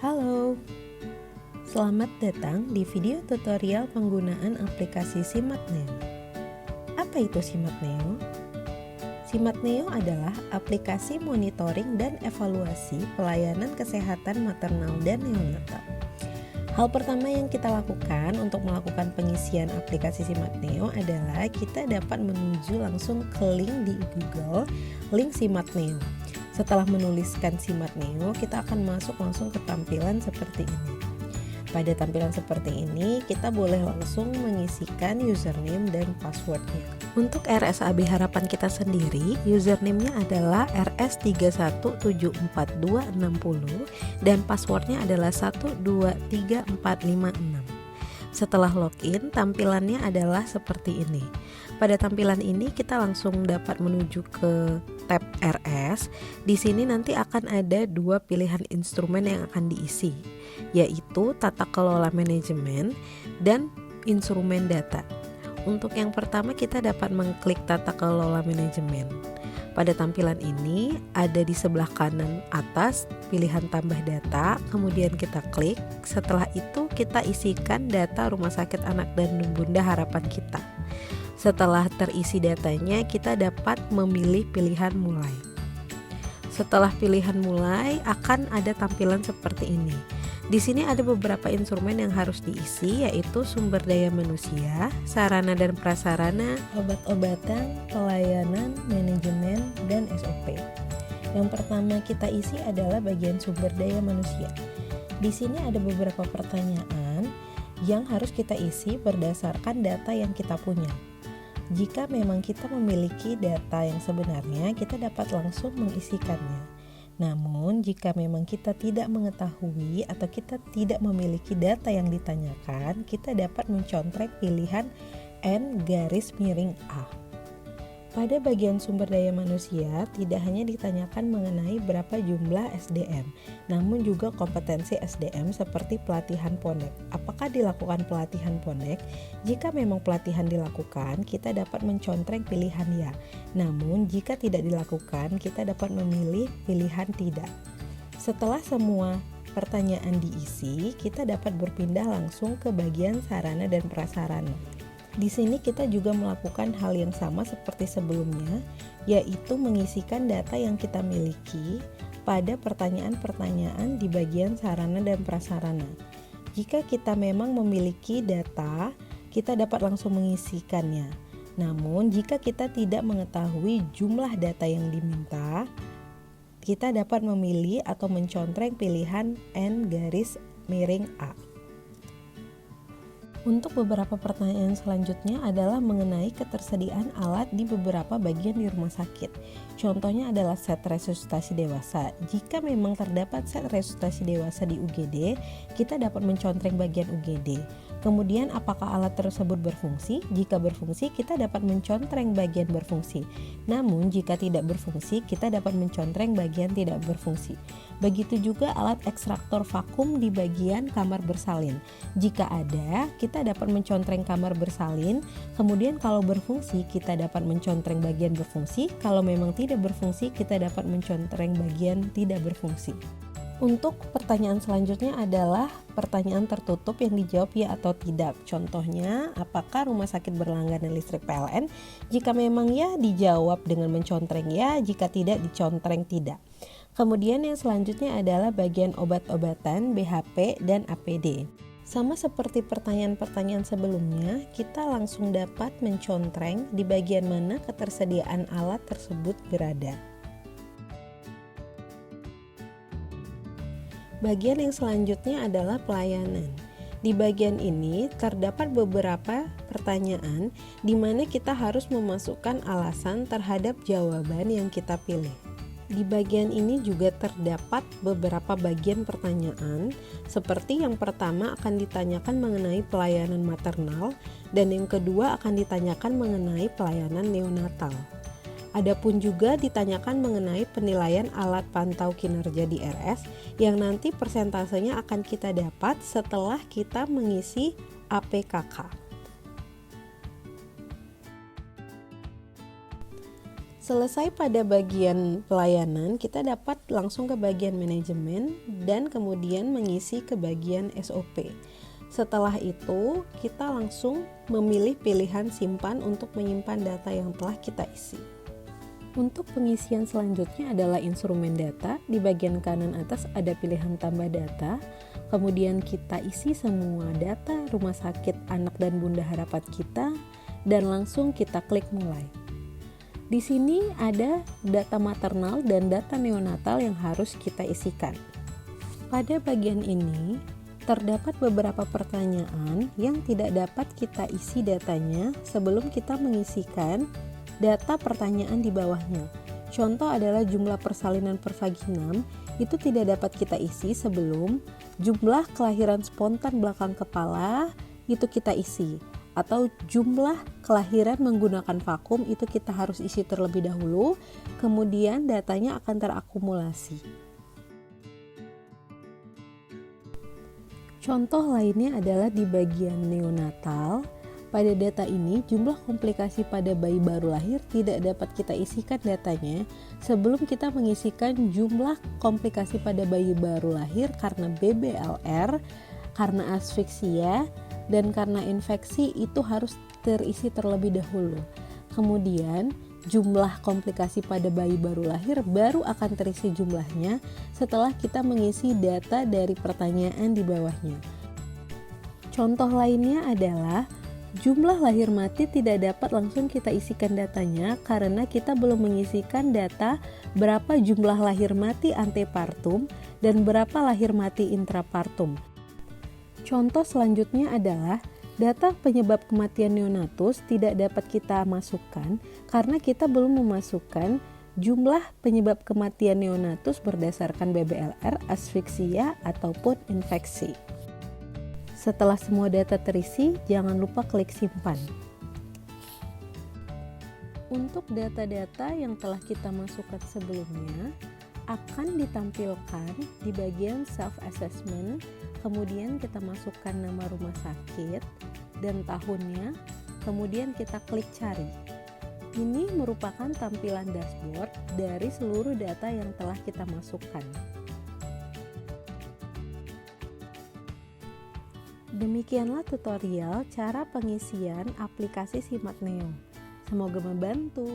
Halo, selamat datang di video tutorial penggunaan aplikasi Simat Neo. Apa itu Simat Neo? Simat Neo adalah aplikasi monitoring dan evaluasi pelayanan kesehatan maternal dan neonatal. Hal pertama yang kita lakukan untuk melakukan pengisian aplikasi Simat Neo adalah kita dapat menuju langsung ke link di Google, link Simat Neo. Setelah menuliskan Simat Neo, kita akan masuk langsung ke tampilan seperti ini. Pada tampilan seperti ini, kita boleh langsung mengisikan username dan passwordnya. Untuk RSAB harapan kita sendiri, username-nya adalah rs317426 dan passwordnya adalah 123456. Setelah login, tampilannya adalah seperti ini. Pada tampilan ini kita langsung dapat menuju ke tab RS. Di sini nanti akan ada dua pilihan instrumen yang akan diisi, yaitu tata kelola manajemen dan instrumen data. Untuk yang pertama kita dapat mengklik tata kelola manajemen. Pada tampilan ini ada di sebelah kanan atas pilihan tambah data, kemudian kita klik. Setelah itu kita isikan data rumah sakit anak dan bunda harapan kita. Setelah terisi datanya, kita dapat memilih pilihan mulai. Setelah pilihan mulai akan ada tampilan seperti ini. Di sini ada beberapa instrumen yang harus diisi, yaitu sumber daya manusia, sarana dan prasarana, obat-obatan, pelayanan, manajemen, dan SOP. Yang pertama kita isi adalah bagian sumber daya manusia. Di sini ada beberapa pertanyaan yang harus kita isi berdasarkan data yang kita punya. Jika memang kita memiliki data yang sebenarnya, kita dapat langsung mengisikannya. Namun, jika memang kita tidak mengetahui atau kita tidak memiliki data yang ditanyakan, kita dapat mencontreng pilihan N-A. Pada bagian sumber daya manusia, tidak hanya ditanyakan mengenai berapa jumlah SDM, namun juga kompetensi SDM seperti pelatihan PONEK. Apakah dilakukan pelatihan PONEK? Jika memang pelatihan dilakukan, kita dapat mencontreng pilihan ya. Namun, jika tidak dilakukan, kita dapat memilih pilihan tidak. Setelah semua pertanyaan diisi, kita dapat berpindah langsung ke bagian sarana dan prasarana. Di sini kita juga melakukan hal yang sama seperti sebelumnya, yaitu mengisikan data yang kita miliki pada pertanyaan-pertanyaan di bagian sarana dan prasarana. Jika kita memang memiliki data, kita dapat langsung mengisikannya. Namun, jika kita tidak mengetahui jumlah data yang diminta, kita dapat memilih atau mencontreng pilihan N-A. Untuk beberapa pertanyaan selanjutnya adalah mengenai ketersediaan alat di beberapa bagian di rumah sakit. Contohnya adalah set resusitasi dewasa. Jika memang terdapat set resusitasi dewasa di UGD, kita dapat mencontreng bagian UGD. Kemudian apakah alat tersebut berfungsi? Jika berfungsi, kita dapat mencontreng bagian berfungsi. Namun jika tidak berfungsi, kita dapat mencontreng bagian tidak berfungsi. Begitu juga alat ekstraktor vakum di bagian kamar bersalin. Jika ada, kita dapat mencontreng kamar bersalin. Kemudian kalau berfungsi, kita dapat mencontreng bagian berfungsi. Kalau memang tidak berfungsi, kita dapat mencontreng bagian tidak berfungsi. Untuk pertanyaan selanjutnya adalah pertanyaan tertutup yang dijawab ya atau tidak. Contohnya, apakah rumah sakit berlangganan listrik PLN? Jika memang ya, dijawab dengan mencontreng ya, jika tidak, dicontreng tidak. Kemudian yang selanjutnya adalah bagian obat-obatan, BHP, dan APD. Sama seperti pertanyaan-pertanyaan sebelumnya, kita langsung dapat mencontreng di bagian mana ketersediaan alat tersebut berada. Bagian yang selanjutnya adalah pelayanan. Di bagian ini terdapat beberapa pertanyaan di mana kita harus memasukkan alasan terhadap jawaban yang kita pilih. Di bagian ini juga terdapat beberapa bagian pertanyaan, seperti yang pertama akan ditanyakan mengenai pelayanan maternal dan yang kedua akan ditanyakan mengenai pelayanan neonatal. Adapun juga ditanyakan mengenai penilaian alat pantau kinerja di RS yang nanti persentasenya akan kita dapat setelah kita mengisi APKK. Selesai pada bagian pelayanan, kita dapat langsung ke bagian manajemen dan kemudian mengisi ke bagian SOP. Setelah itu, kita langsung memilih pilihan simpan untuk menyimpan data yang telah kita isi. Untuk pengisian selanjutnya adalah instrumen data. Di bagian kanan atas ada pilihan tambah data. Kemudian kita isi semua data rumah sakit anak dan bunda harapan kita dan langsung kita klik mulai. Di sini ada data maternal dan data neonatal yang harus kita isikan. Pada bagian ini, terdapat beberapa pertanyaan yang tidak dapat kita isi datanya sebelum kita mengisikan data pertanyaan di bawahnya. Contoh adalah jumlah persalinan per vaginam, itu tidak dapat kita isi sebelum jumlah kelahiran spontan belakang kepala, itu kita isi. Atau jumlah kelahiran menggunakan vakum itu kita harus isi terlebih dahulu, kemudian datanya akan terakumulasi. Contoh lainnya adalah di bagian neonatal. Pada data ini, jumlah komplikasi pada bayi baru lahir tidak dapat kita isikan datanya sebelum kita mengisikan jumlah komplikasi pada bayi baru lahir karena BBLR, karena asfiksia, dan karena infeksi itu harus terisi terlebih dahulu. Kemudian jumlah komplikasi pada bayi baru lahir baru akan terisi jumlahnya setelah kita mengisi data dari pertanyaan di bawahnya. Contoh lainnya adalah jumlah lahir mati tidak dapat langsung kita isikan datanya karena kita belum mengisikan data berapa jumlah lahir mati antepartum dan berapa lahir mati intrapartum. Contoh selanjutnya adalah data penyebab kematian neonatus tidak dapat kita masukkan karena kita belum memasukkan jumlah penyebab kematian neonatus berdasarkan BBLR, asfiksia, ataupun infeksi. Setelah semua data terisi, jangan lupa klik simpan. Untuk data-data yang telah kita masukkan sebelumnya, akan ditampilkan di bagian self-assessment. Kemudian kita masukkan nama rumah sakit dan tahunnya, kemudian kita klik cari. Ini merupakan tampilan dashboard dari seluruh data yang telah kita masukkan. Demikianlah tutorial cara pengisian aplikasi Simat Neo. Semoga membantu.